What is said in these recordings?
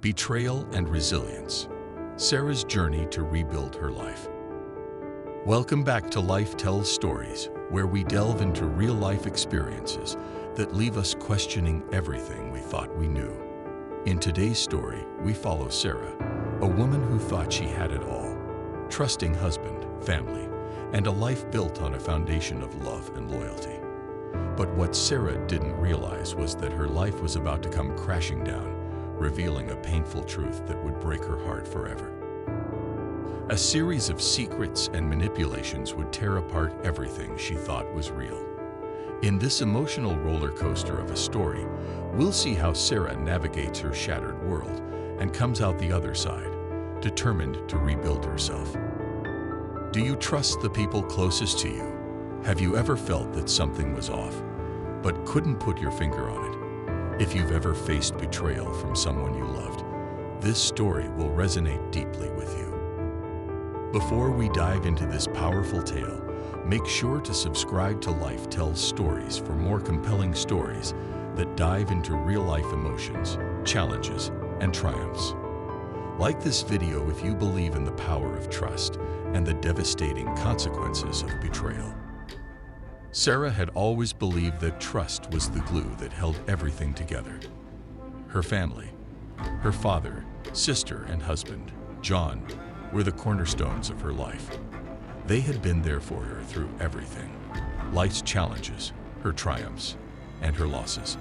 Betrayal and Resilience, Sarah's journey to rebuild her life. Welcome back to Life Tells Stories, where we delve into real-life experiences that leave us questioning everything we thought we knew. In today's story, we follow Sarah, a woman who thought she had it all: trusting husband, family, and a life built on a foundation of love and loyalty. But what Sarah didn't realize was that her life was about to come crashing down, revealing a painful truth that would break her heart forever. A series of secrets and manipulations would tear apart everything she thought was real. In this emotional roller coaster of a story, we'll see how Sarah navigates her shattered world and comes out the other side, determined to rebuild herself. Do you trust the people closest to you? Have you ever felt that something was off, but couldn't put your finger on it? If you've ever faced betrayal from someone you loved, this story will resonate deeply with you. Before we dive into this powerful tale, make sure to subscribe to Life Tells Stories for more compelling stories that dive into real-life emotions, challenges, and triumphs. Like this video if you believe in the power of trust and the devastating consequences of betrayal. Sarah had always believed that trust was the glue that held everything together. Her family, her father, sister, and husband, John, were the cornerstones of her life. They had been there for her through everything: life's challenges, her triumphs, and her losses.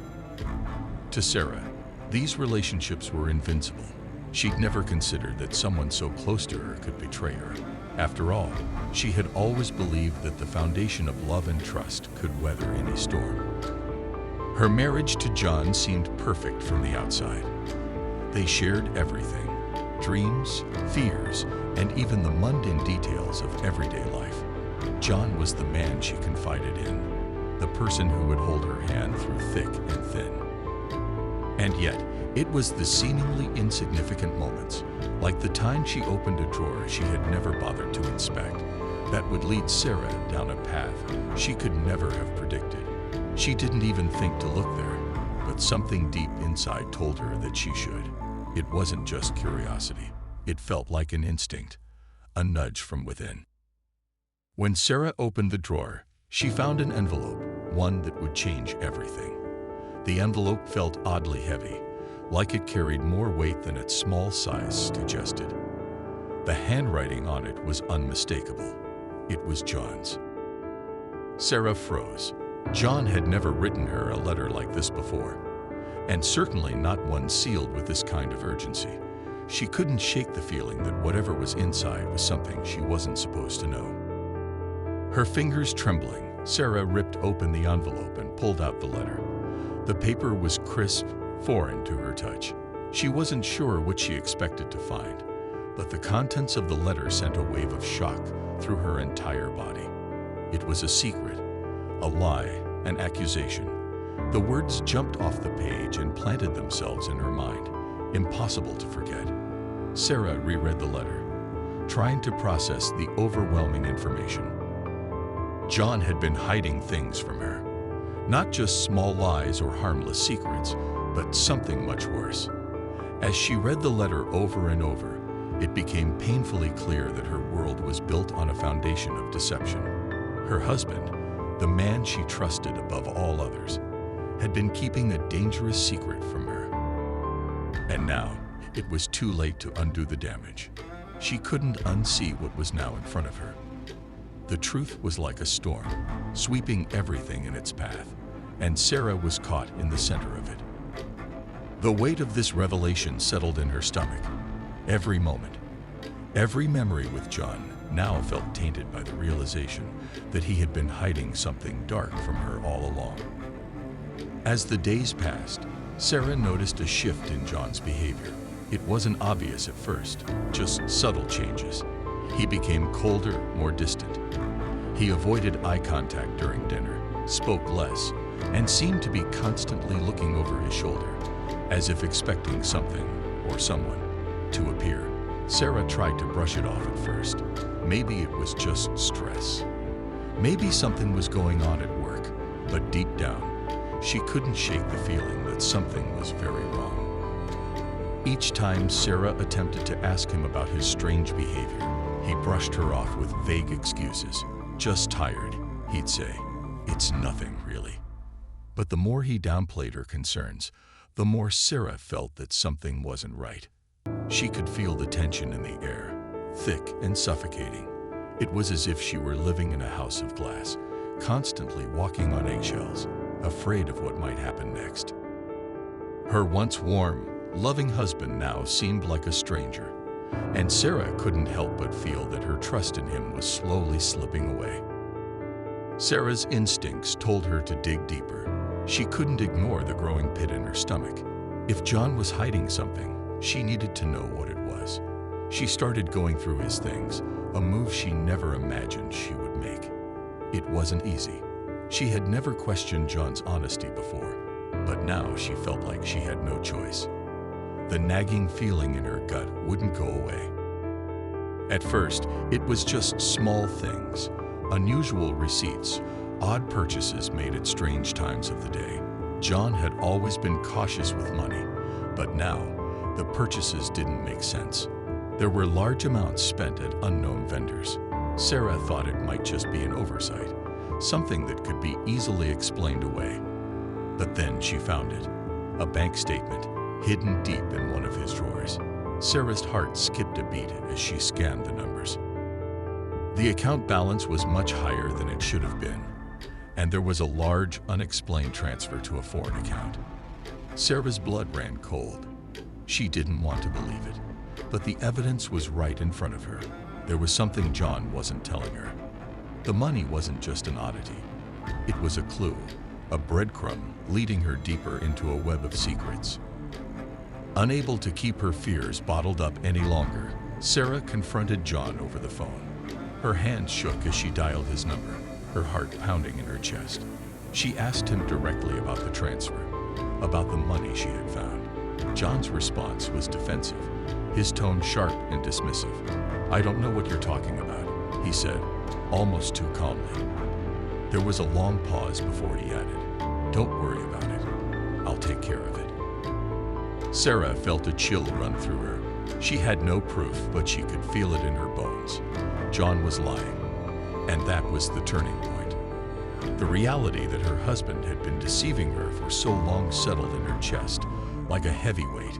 To Sarah, these relationships were invincible. She'd never considered that someone so close to her could betray her. After all, she had always believed that the foundation of love and trust could weather any storm. Her marriage to John seemed perfect from the outside. They shared everything: dreams, fears, and even the mundane details of everyday life. John was the man she confided in, the person who would hold her hand through thick and thin. And yet, it was the seemingly insignificant moments, like the time she opened a drawer she had never bothered to inspect, that would lead Sarah down a path she could never have predicted. She didn't even think to look there, but something deep inside told her that she should. It wasn't just curiosity. It felt like an instinct, a nudge from within. When Sarah opened the drawer, she found an envelope, one that would change everything. The envelope felt oddly heavy, like it carried more weight than its small size suggested. The handwriting on it was unmistakable. It was John's. Sarah froze. John had never written her a letter like this before, and certainly not one sealed with this kind of urgency. She couldn't shake the feeling that whatever was inside was something she wasn't supposed to know. Her fingers trembling, Sarah ripped open the envelope and pulled out the letter. The paper was crisp, foreign to her touch. She wasn't sure what she expected to find, but the contents of the letter sent a wave of shock through her entire body. It was a secret, a lie, an accusation. The words jumped off the page and planted themselves in her mind, impossible to forget. Sarah reread the letter, trying to process the overwhelming information. John had been hiding things from her, not just small lies or harmless secrets, but something much worse. As she read the letter over and over, it became painfully clear that her world was built on a foundation of deception. Her husband, the man she trusted above all others, had been keeping a dangerous secret from her. And now, it was too late to undo the damage. She couldn't unsee what was now in front of her. The truth was like a storm, sweeping everything in its path, and Sarah was caught in the center of it. The weight of this revelation settled in her stomach. Every moment, every memory with John now felt tainted by the realization that he had been hiding something dark from her all along. As the days passed, Sarah noticed a shift in John's behavior. It wasn't obvious at first, just subtle changes. He became colder, more distant. He avoided eye contact during dinner, spoke less, and seemed to be constantly looking over his shoulder, as if expecting something or someone to appear. Sarah tried to brush it off at first. Maybe it was just stress. Maybe something was going on at work, but deep down, she couldn't shake the feeling that something was very wrong. Each time Sarah attempted to ask him about his strange behavior, he brushed her off with vague excuses. "Just tired," he'd say. "It's nothing, really." But the more he downplayed her concerns, the more Sarah felt that something wasn't right. She could feel the tension in the air, thick and suffocating. It was as if she were living in a house of glass, constantly walking on eggshells, afraid of what might happen next. Her once warm, loving husband now seemed like a stranger, and Sarah couldn't help but feel that her trust in him was slowly slipping away. Sarah's instincts told her to dig deeper. She couldn't ignore the growing pit in her stomach. If John was hiding something, she needed to know what it was. She started going through his things, a move she never imagined she would make. It wasn't easy. She had never questioned John's honesty before, but now she felt like she had no choice. The nagging feeling in her gut wouldn't go away. At first, it was just small things, unusual receipts, odd purchases made at strange times of the day. John had always been cautious with money, but now the purchases didn't make sense. There were large amounts spent at unknown vendors. Sarah thought it might just be an oversight, something that could be easily explained away. But then she found it, a bank statement hidden deep in one of his drawers. Sarah's heart skipped a beat as she scanned the numbers. The account balance was much higher than it should have been, and there was a large, unexplained transfer to a foreign account. Sarah's blood ran cold. She didn't want to believe it, but the evidence was right in front of her. There was something John wasn't telling her. The money wasn't just an oddity. It was a clue, a breadcrumb leading her deeper into a web of secrets. Unable to keep her fears bottled up any longer, Sarah confronted John over the phone. Her hands shook as she dialed his number, her heart pounding in her chest. She asked him directly about the transfer, about the money she had found. John's response was defensive, his tone sharp and dismissive. "I don't know what you're talking about," he said, almost too calmly. There was a long pause before he added, "Don't worry about it. I'll take care of it." Sarah felt a chill run through her. She had no proof, but she could feel it in her bones. John was lying, and that was the turning point. The reality that her husband had been deceiving her for so long settled in her chest, like a heavy weight.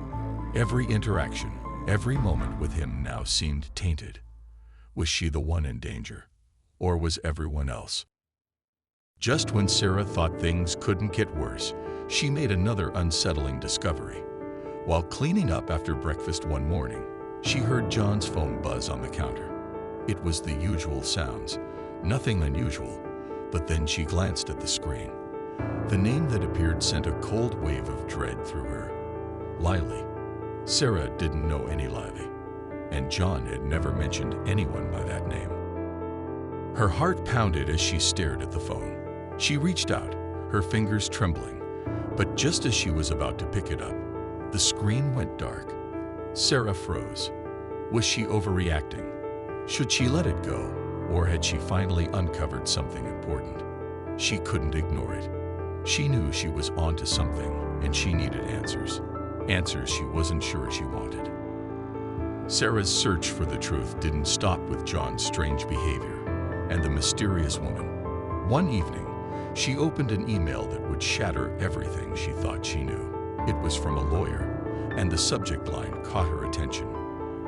Every interaction, every moment with him now seemed tainted. Was she the one in danger, or was everyone else? Just when Sarah thought things couldn't get worse, she made another unsettling discovery. While cleaning up after breakfast one morning, she heard John's phone buzz on the counter. It was the usual sounds, nothing unusual, but then she glanced at the screen. The name that appeared sent a cold wave of dread through her. Lily. Sarah didn't know any Lily, and John had never mentioned anyone by that name. Her heart pounded as she stared at the phone. She reached out, her fingers trembling, but just as she was about to pick it up, the screen went dark. Sarah froze. Was she overreacting? Should she let it go, or had she finally uncovered something important? She couldn't ignore it. She knew she was onto something, and she needed answers. Answers she wasn't sure she wanted. Sarah's search for the truth didn't stop with John's strange behavior and the mysterious woman. One evening, she opened an email that would shatter everything she thought she knew. It was from a lawyer, and the subject line caught her attention.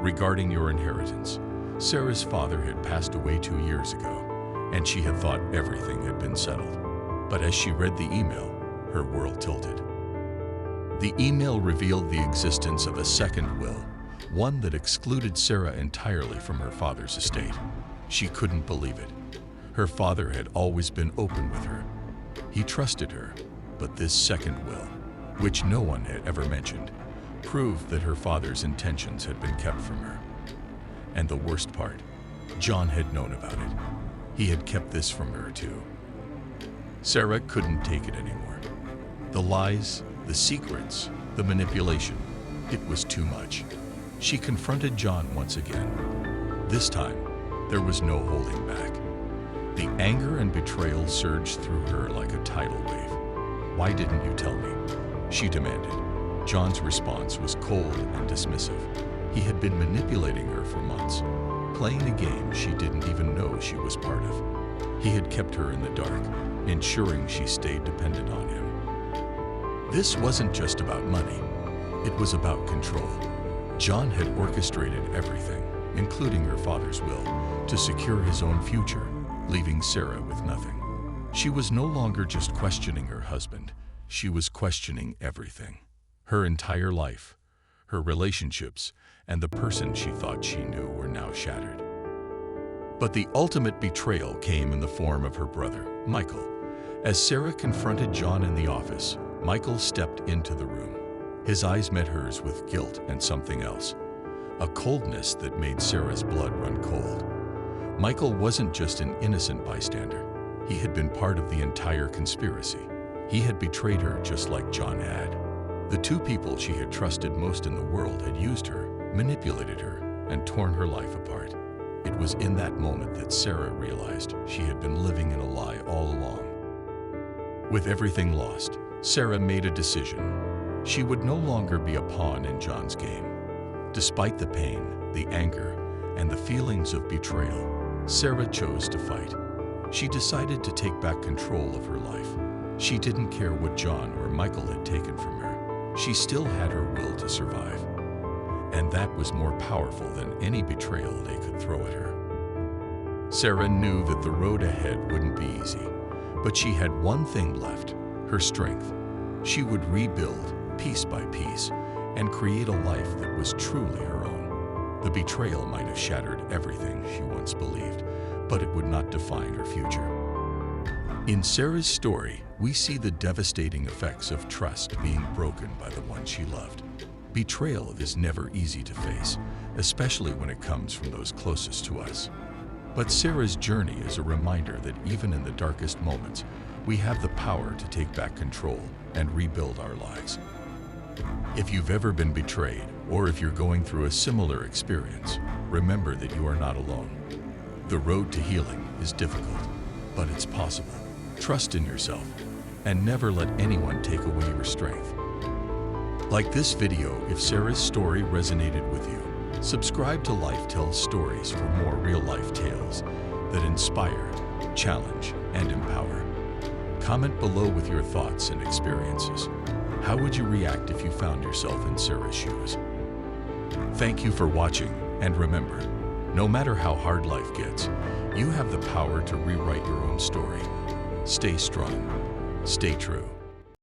"Regarding your inheritance, Sarah's father had passed away 2 years ago, and she had thought everything had been settled. But as she read the email, her world tilted. The email revealed the existence of a second will, one that excluded Sarah entirely from her father's estate. She couldn't believe it. Her father had always been open with her. He trusted her, but this second will, which no one had ever mentioned, proved that her father's intentions had been kept from her. And the worst part, John had known about it. He had kept this from her too. Sarah couldn't take it anymore. The lies, the secrets, the manipulation, it was too much. She confronted John once again. This time, there was no holding back. The anger and betrayal surged through her like a tidal wave. "Why didn't you tell me?" she demanded. John's response was cold and dismissive. He had been manipulating her for months, playing a game she didn't even know she was part of. He had kept her in the dark, ensuring she stayed dependent on him. This wasn't just about money. It was about control. John had orchestrated everything, including her father's will, to secure his own future, leaving Sarah with nothing. She was no longer just questioning her husband. She was questioning everything. Her entire life, her relationships, and the person she thought she knew were now shattered. But the ultimate betrayal came in the form of her brother, Michael. As Sarah confronted John in the office, Michael stepped into the room. His eyes met hers with guilt and something else, a coldness that made Sarah's blood run cold. Michael wasn't just an innocent bystander. He had been part of the entire conspiracy. He had betrayed her just like John had. The two people she had trusted most in the world had used her, manipulated her, and torn her life apart. It was in that moment that Sarah realized she had been living in a lie all along. With everything lost, Sarah made a decision. She would no longer be a pawn in John's game. Despite the pain, the anger, and the feelings of betrayal, Sarah chose to fight. She decided to take back control of her life. She didn't care what John or Michael had taken from her. She still had her will to survive. And that was more powerful than any betrayal they could throw at her. Sarah knew that the road ahead wouldn't be easy, but she had one thing left, her strength. She would rebuild, piece by piece, and create a life that was truly her own. The betrayal might have shattered everything she once believed, but it would not define her future. In Sarah's story, we see the devastating effects of trust being broken by the one she loved. Betrayal is never easy to face, especially when it comes from those closest to us. But Sarah's journey is a reminder that even in the darkest moments, we have the power to take back control and rebuild our lives. If you've ever been betrayed, or if you're going through a similar experience, remember that you are not alone. The road to healing is difficult, but it's possible. Trust in yourself, and never let anyone take away your strength. Like this video if Sarah's story resonated with you. Subscribe to Life Tells Stories for more real-life tales that inspire, challenge, and empower. Comment below with your thoughts and experiences. How would you react if you found yourself in Sarah's shoes? Thank you for watching, and remember, no matter how hard life gets, you have the power to rewrite your own story. Stay strong, stay true.